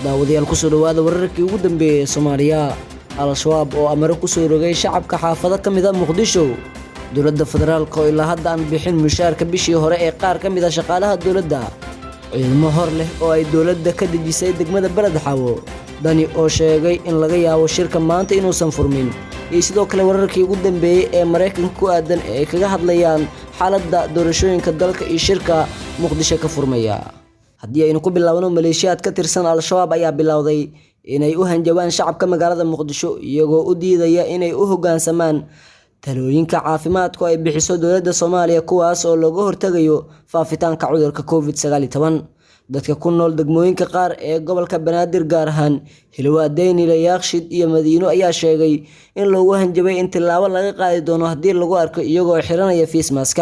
daawadayaal ku soo dhawaada wararkii ugu dambeeyay Soomaaliya. Al-Shabaab oo amar ku soo rogay shacabka xaafado ka mid ah Muqdisho. Dowladda Federaalka oo ilaa hadda aan bixin mushaarka bishii hore ee qaar ka mid ah shaqaalaha dowladda. Ciidamo hor leh oo ay dowladda ka dejisay degmada Balad Xawo. Dani oo sheegay in laga yaabo shirka maanta inuusan furmin. iyo sidoo kale wararkii ugu dambeeyay ee Mareykanka ku aadan ee kaga hadlayaan xaaladda doorashooyinka dalka iyo shirka Muqdisho ka furmaya. haddii aynu ku bilaabno maleeshiyaad ka tirsan Al-Shabaab ayaa bilowday inay u hanjabaan shacabka magaalada Muqdisho iyagoo u diidaya inay u hoggaansamaan talooyinka caafimaadku ay bixiso dowladda Soomaaliya kuwaas oo looga hortagayo faafitaanka cudurka COVID-19. dadka ku nool degmooyinka qaar ee gobolka Banaadir gaar ahaan Hilwaadeyn, Yaaqshid iyo Madiino ayaa sheegay in loogu hanjabay in tilaabo laga qaadi doono haddii lagu arko iyagoo xiranaya face mask.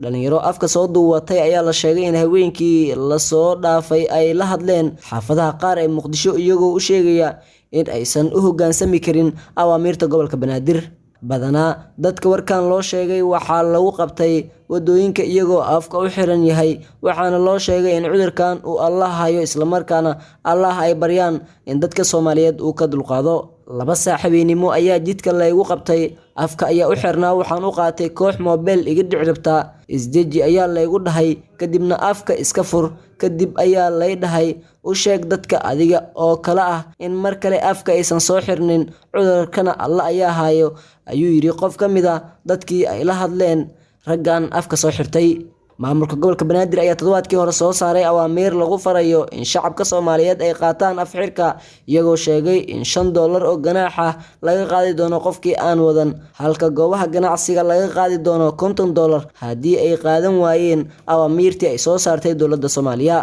dhalinyaro afka soo duubatay ayaa la sheegay in haweenkii la soo dhaafay ay la hadleen xaafadaha qaar ee Muqdisho iyagoo u sheegaya in aysan u hoggaansami karin awaamirta gobolka Banaadir. badanaa dadka warkan loo sheegay waxaa lagu qabtay wadooyinka iyagoo afka u xiran yahay waxaana loo sheegay in cudurkan uu Allah hayo isla markaana Allah ay baryaan in dadka Soomaaliyeed uu ka dulqaado. laba saaxiibinimo ayaa jidka laygu qabtay afka ayaa u xirnaa waxaan u qaatay koox mobile iga dhicirta isdeji ayaa laygu dhahay kadibna afka iska fur kadib ayaa lay dhahay u sheeg dadka adiga oo kala ah in mar kale afka aysan soo xirnin cudurkana Allah ayaa hayo ayuu yiri qof ka mid ah dadkii ay la hadleen raggan afka soo xirtay. maamulka gobolka Banaadir ayaa toddobaadkii hore soo saaray awaamiir lagu farayo in shacabka Soomaaliyeed ay qaataan af-xirka iyagoo sheegay in $5 oo ganaax ah laga qaadi doono qofkii aan wadan halka goobaha ganacsiga laga qaadi doono $50 haddii ay qaadan waayeen awaamiirtii ay soo saartay dowladda Soomaaliya.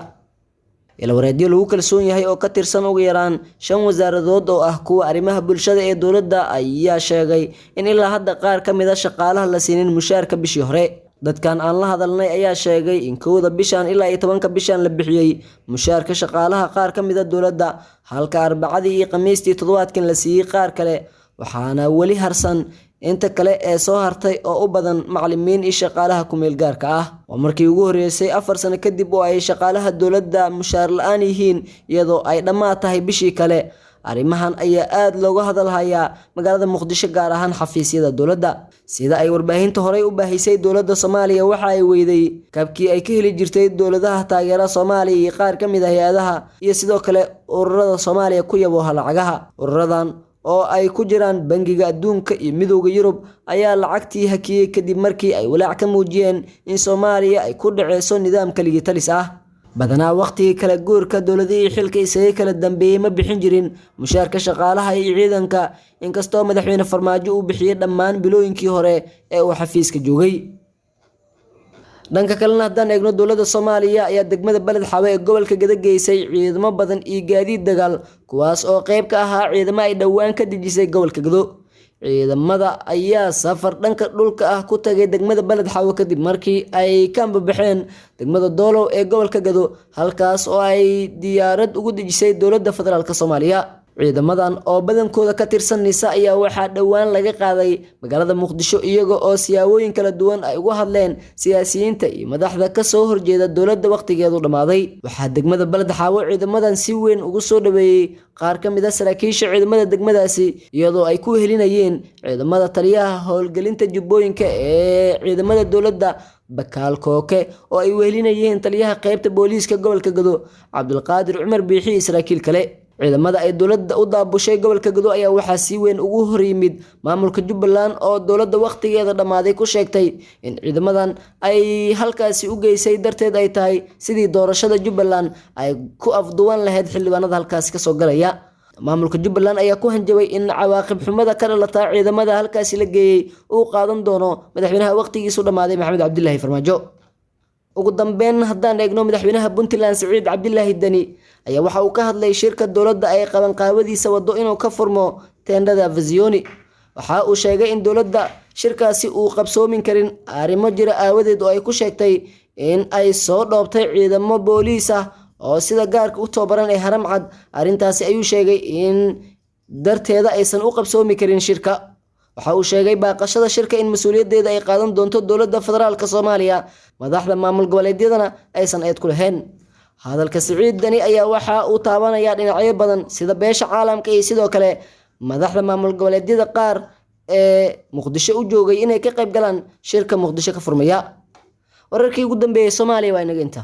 wareedyo lagu kalsoon yahay oo ka tirsan ugu yaraan 5 wasaaradood oo ah kuwa arrimaha bulshada ee dowladda ayaa sheegay in ilaa hadda qaar ka mid ah shaqaalaha la siinin mushaarka bishii hore. dadkan aan la hadalnay ayaa sheegay in 1 bishan ilaa 10 bishan la bixiyay mushaarka shaqaalaha qaar ka mid ah dowladda halka Arbacadii iyo Khamiistii toddobaadkan la siiyay qaar kale waxaana wali harsan inta kale ee soo hartay oo u badan macallimiin iyo shaqaalaha ku meel gaarka ah. waa markii ugu horeysay 4 sano kadib oo ay shaqaalaha dowladda mushaar la'aan yihiin iyadoo ay dhammaad tahay bishii kale. arrimahan ayaa aad looga hadalhayaa magaalada Muqdisho gaar ahaan xafiisyada dowladda. sida ay warbaahinta horey u baahisay dowladda Soomaaliya waxa ay weyday kabkii ay ka heli jirtay dowladaha taageera Soomaaliya iyo qaar ka mid ah hay'adaha iyo sidoo kale ururada Soomaaliya ku yabo lacagaha. ururadan oo ay ku jiraan Bangiga Adduunka iyo Midowga Yurub ayaa lacagtii hakiyay kadib markii ay walaac ka muujiyeen in Soomaaliya ay ku dhaceyso nidaam kaliya talis ah. badanaa waqtigii kala guurka dowladihii xilka isaga kala dambeeyay ma bixin jirin mushaarka shaqaalaha iyo ciidanka inkastoo madaxweyne Farmaajo uu bixiyay dhammaan bilooyinkii hore ee uu xafiiska joogay. dhanka kalena haddaan eegno dowladda Soomaaliya ayaa degmada Balad Xawo ee gobolka Gada geysay ciidamo badan iyo gaadiid dagaal kuwaas oo qayb ka ahaa ciidamo ay dhawaan ka dejisay gobolka Gado. ciidamada ayaa safar dhanka dhulka ah ku tagay degmada Balad Xawo kadib markii ay ka baxeen degmada Doolow ee gobolka Gado halkaas oo ay diyaarad ugu dejisay dowladda Federaalka Soomaaliya. ciidamadan oo badankooda ka tirsan NISA ayaa waxaa dhawaan laga qaaday magaalada Muqdisho iyaga oo siyaabooyin kala duwan ay uga hadleen siyaasiyiinta iyo madaxda ka soo horjeeda dowladda waqtigeedu dhamaaday. waxaa degmada Balad Xawo ciidamadan si weyn ugu soo dhaweeyay qaar ka mid ah saraakiisha ciidamada degmadaasi iyadoo ay ku helinayeen ciidamada taliyaha howlgelinta jubbooyinka ee ciidamada dowladda Bakaal Kooke oo ay wehelinayeen taliyaha qaybta booliiska gobolka Gado Cabdulqaadir Cumar Biixi iyo saraakiil kale. ciidamada ay dowladda u daabushay gobolka Gado ayaa waxaa si weyn ugu hor yimid maamulka Jubbaland oo dowladda waqtigeeda dhamaaday ku sheegtay in ciidamadan ay halkaasi u geysay darteed ay tahay sidii doorashada Jubbaland ay ku afduwan lahayd xildhibaanada halkaasi ka soo galaya. maamulka Jubbaland ayaa ku hanjabay in cawaaqib xumada ka dhalata ciidamada halkaasi la geeyay uu qaadan doono madaxweynaha waqtigiisu dhamaaday Maxamed Cabdilaahi Farmaajo. ugu dambeyn haddaan eegno madaxweynaha Puntland Siciid Cabdilaahi Dani ayaa waxa uu ka hadlay shirka dowladda ay qaban qaabadiisa wado inuu ka furmo teendhada Vizioni. waxa uu sheegay in dowladda shirkaasi uu qabsoomin karin arrimo jira aawadeed oo ay ku sheegtay in ay soo dhoobtay ciidamo booliis ah oo sida gaarka u tababaran ee Haram Cad. arrintaasi ayuu sheegay in darteeda aysan u qabsoomi karin shirka. waxa uu sheegay baaqashada shirka in mas'uuliyadeeda ay qaadan doonto dowladda Federaalka Soomaaliya madaxda maamul goboleedyadana aysan eed ku lahayn. hadalka Siciid Dani ayaa waxa uu taabanaya dhinacyo badan sida beesha caalamka iyo sidoo kale madaxda maamul goboleedyada qaar ee Muqdisho u joogay inay ka qayb galaan shirka Muqdisho ka furmaya wararkii ugu dambeeyay Soomaaliya waa inaga inta